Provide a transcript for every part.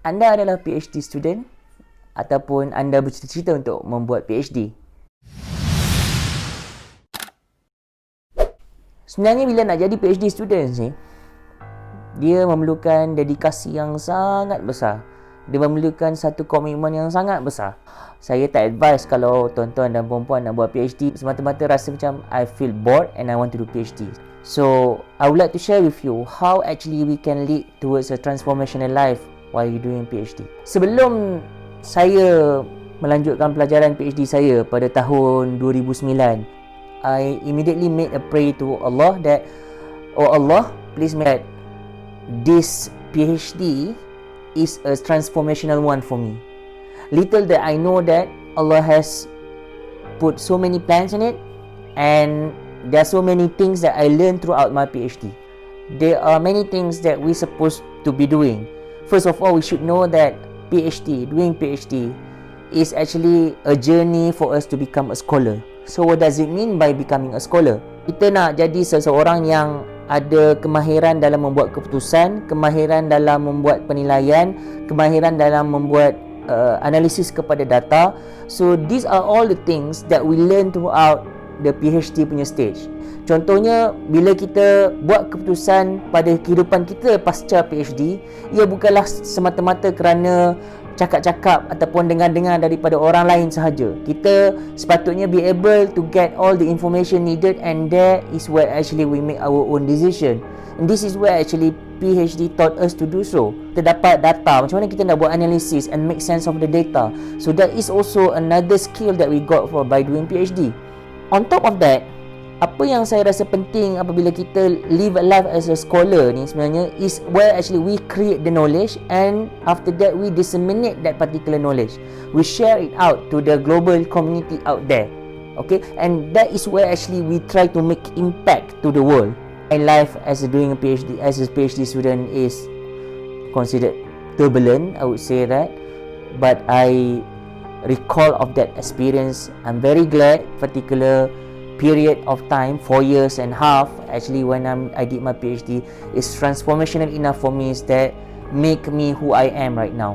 Anda adalah PhD student ataupun anda bercita-cita untuk membuat PhD. Sebenarnya bila nak jadi PhD student ni, dia memerlukan dedikasi yang sangat besar. Dia memerlukan satu komitmen yang sangat besar. Saya tak advise kalau tuan-tuan dan puan-puan nak buat PhD semata-mata rasa macam I feel bored and I want to do PhD. So, I would like to share with you how actually we can lead towards a transformational life while you doing PhD. Sebelum saya melanjutkan pelajaran PhD saya pada tahun 2009, I immediately made a prayer to Allah that, oh Allah, please make that this PhD is a transformational one for me. Little that I know that Allah has put so many plans in it, and there are so many things that I learned throughout my PhD. There are many things that we're supposed to be doing. First of all, we should know that doing PhD is actually a journey for us to become a scholar. So what does it mean by becoming a scholar? Kita nak jadi seseorang yang ada kemahiran dalam membuat keputusan, kemahiran dalam membuat penilaian, kemahiran dalam membuat analisis kepada data. So these are all the things that we learn throughout the PhD punya stage. Contohnya, bila kita buat keputusan pada kehidupan kita pasca PhD, ia bukanlah semata-mata kerana cakap-cakap ataupun dengar-dengar daripada orang lain sahaja. Kita sepatutnya be able to get all the information needed, and there is where actually we make our own decision. And this is where actually PhD taught us to do so. Kita dapat data, macam mana kita nak buat analysis and make sense of the data. So that is also another skill that we got by doing PhD. On top of that, apa yang saya rasa penting apabila kita live a life as a scholar ni sebenarnya is where actually we create the knowledge, and after that we disseminate that particular knowledge. We share it out to the global community out there. Okay, and that is where actually we try to make impact to the world. My life as doing a PhD as a PhD student is considered turbulent, I would say that, but I recall of that experience. I'm very glad particular period of time, 4 years and a half actually when I did my PhD is transformational enough for me, is that make me who I am right now.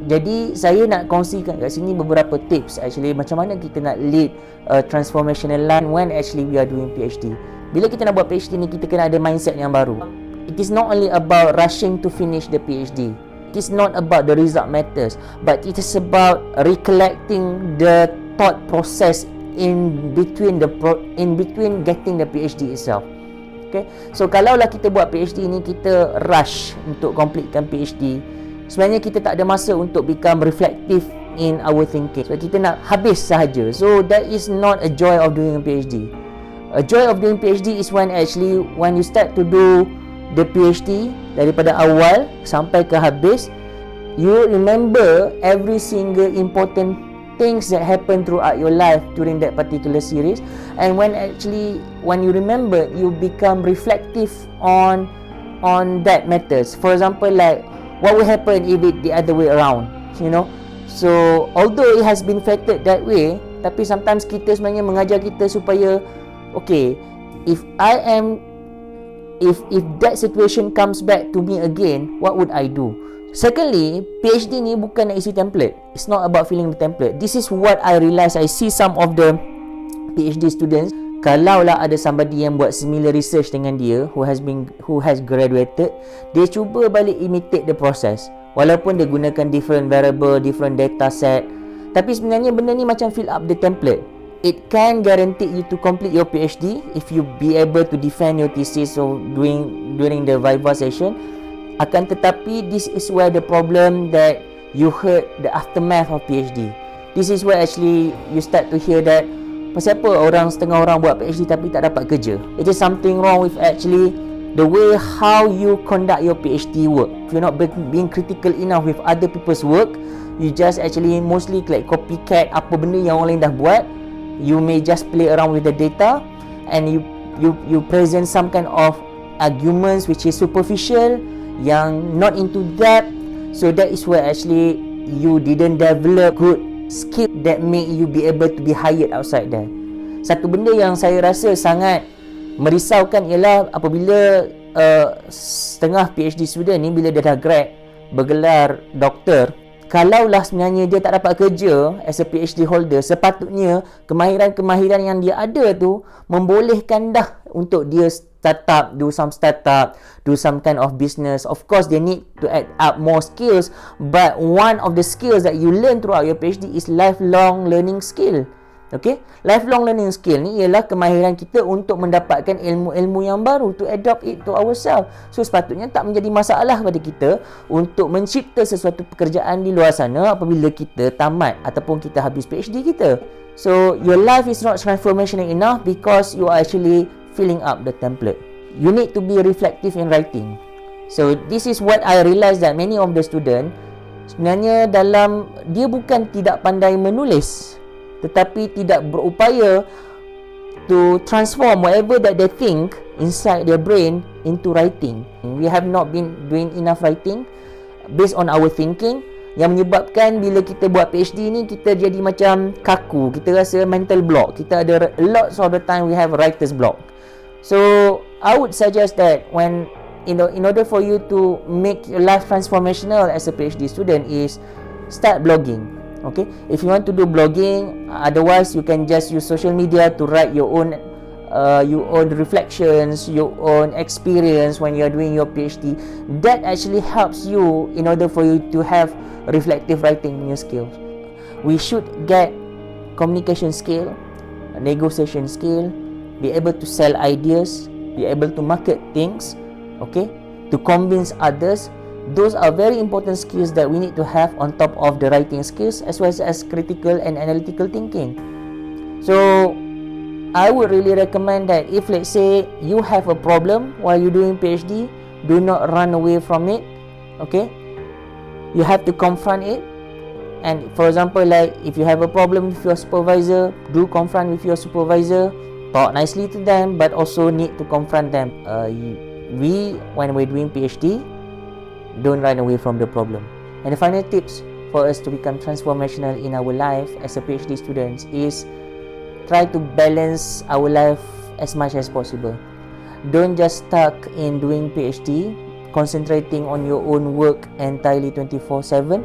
Jadi saya nak kongsikan kat sini beberapa tips actually macam mana kita nak lead a transformational life when actually we are doing PhD. Bila kita nak buat PhD ni, kita kena ada mindset yang baru. It is not only about rushing to finish the PhD. It is not about the result matters, but it is about recollecting the thought process in between getting the PhD itself. Okay, so kalaulah kita buat PhD ni, kita rush untuk completekan PhD, sebenarnya kita tak ada masa untuk become reflective in our thinking. So kita nak habis sahaja. So that is not a joy of doing a PhD. A joy of doing PhD is when you start to do the PhD daripada awal sampai ke habis, you remember every single important things that happen throughout your life during that particular series, and when you remember, you become reflective on that matters. For example, like what will happen if it the other way around, you know. So although it has been fated that way, tapi sometimes kita sebenarnya mengajar kita supaya okay, if that situation comes back to me again, what would I do? Secondly, PhD ni bukan nak isi template. It's not about filling the template. This is what I realise. I see some of the PhD students, kalaulah ada somebody yang buat similar research dengan dia who has graduated, dia cuba balik imitate the process. Walaupun dia gunakan different variable, different data set, tapi sebenarnya benda ni macam fill up the template. It can guarantee you to complete your PhD if you be able to defend your thesis or during the viva session. Akan tetapi, this is where the problem that you heard the aftermath of PhD. This is where actually you start to hear that pasal apa setengah orang buat PhD tapi tak dapat kerja. It is something wrong with actually the way how you conduct your PhD work. If you're not being critical enough with other people's work, you just actually mostly like copycat apa benda yang orang lain dah buat. You may just play around with the data, and you present some kind of arguments which is superficial, yang not into depth. So that is where actually you didn't develop good skill that make you be able to be hired outside there. Satu benda yang saya rasa sangat merisaukan ialah apabila setengah PhD student ni bila dia dah grad, bergelar doktor, kalaulah sebenarnya dia tak dapat kerja as a PhD holder, sepatutnya kemahiran-kemahiran yang dia ada tu membolehkan dah untuk dia do some startup, do some kind of business. Of course, they need to add up more skills, but one of the skills that you learn throughout your PhD is lifelong learning skill. Okay, lifelong learning skill ni ialah kemahiran kita untuk mendapatkan ilmu-ilmu yang baru, to adopt it to ourselves. So sepatutnya tak menjadi masalah pada kita untuk mencipta sesuatu pekerjaan di luar sana apabila kita tamat ataupun kita habis PhD kita. So your life is not transformational enough because you are actually filling up the template. You need to be reflective in writing. So this is what I realised, that many of the student sebenarnya dia bukan tidak pandai menulis, tetapi tidak berupaya to transform whatever that they think inside their brain into writing. We have not been doing enough writing based on our thinking, yang menyebabkan bila kita buat PhD ni kita jadi macam kaku, kita rasa mental block, kita ada lots of the time we have writer's block. So I would suggest that when in order for you to make your life transformational as a PhD student is start blogging. Okay, if you want to do blogging, otherwise you can just use social media to write your own reflections, your own experience when you are doing your PhD. That actually helps you in order for you to have reflective writing new skills. We should get communication skill, negotiation skill, be able to sell ideas, be able to market things, okay, to convince others. Those are very important skills that we need to have on top of the writing skills, as well as critical and analytical thinking. So I would really recommend that if, let's say, you have a problem while you're doing PhD, do not run away from it. Okay, you have to confront it. And for example, like if you have a problem with your supervisor, do confront with your supervisor, talk nicely to them, but also need to confront them. When we're doing PhD, don't run away from the problem. And the final tips for us to become transformational in our life as a PhD students is try to balance our life as much as possible. Don't just stuck in doing PhD, concentrating on your own work entirely 24/7,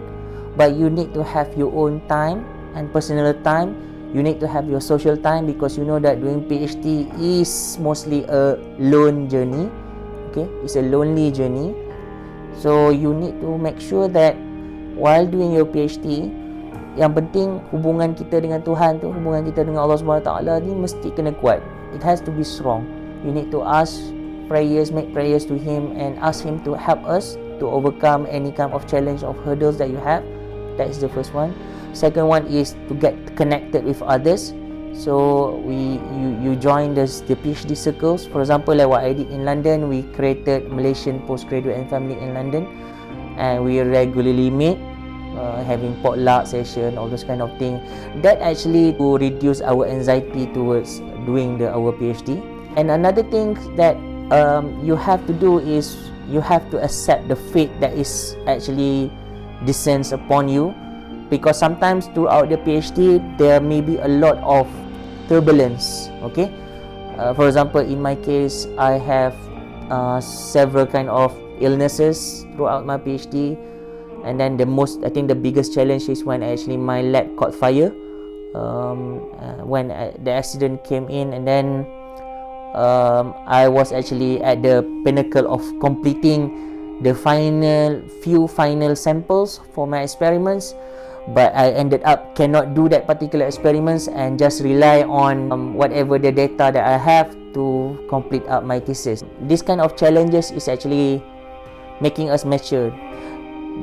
but you need to have your own time and personal time. You need to have your social time, because you know that doing PhD is mostly a lone journey. Okay, it's a lonely journey. So you need to make sure that while doing your PhD, yang penting hubungan kita dengan Tuhan tu, hubungan kita dengan Allah SWT ni mesti kena kuat. It has to be strong. You need to make prayers to Him and ask Him to help us to overcome any kind of challenge of hurdles that you have. That is the first one. Second one is to get connected with others. So you join the PhD circles. For example, like what I did in London, we created Malaysian Postgraduate and Family in London, and we regularly meet, having potluck session, all those kind of thing. That actually to reduce our anxiety towards doing our PhD. And another thing that you have to do is you have to accept the fate that is actually descends upon you, because sometimes throughout the PhD there may be a lot of turbulence. Okay, for example, in my case, I have several kind of illnesses throughout my PhD, and then I think the biggest challenge is when actually my lab caught fire, when the accident came in, and then I was actually at the pinnacle of completing the few final samples for my experiments, but I ended up cannot do that particular experiments and just rely on whatever the data that I have to complete up my thesis. This kind of challenges is actually making us mature.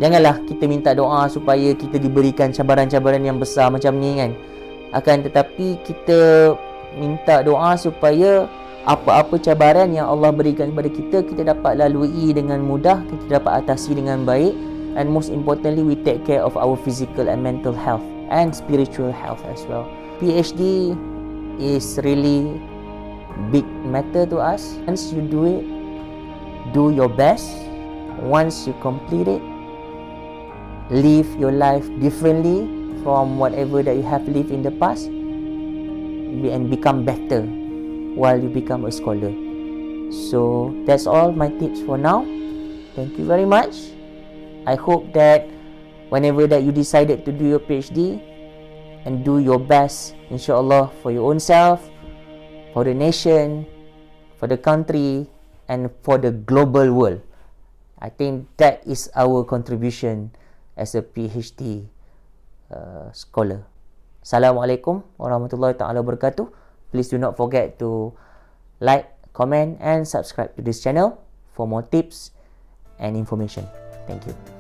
Janganlah kita minta doa supaya kita diberikan cabaran-cabaran yang besar macam ni kan. Akan tetapi kita minta doa supaya apa-apa cabaran yang Allah berikan kepada kita, kita dapat lalui dengan mudah, kita dapat atasi dengan baik. And most importantly, we take care of our physical and mental health and spiritual health as well. PhD is really big matter to us. Once you do it, do your best. Once you complete it, live your life differently from whatever that you have lived in the past, and become better while you become a scholar. So that's all my tips for now. Thank you very much. I hope that whenever that you decided to do your PhD, and do your best, insyaAllah, for your own self, for the nation, for the country, and for the global world. I think that is our contribution as a PhD scholar. Assalamualaikum warahmatullahi taala wabarakatuh. Please do not forget to like, comment, and subscribe to this channel for more tips and information. Thank you.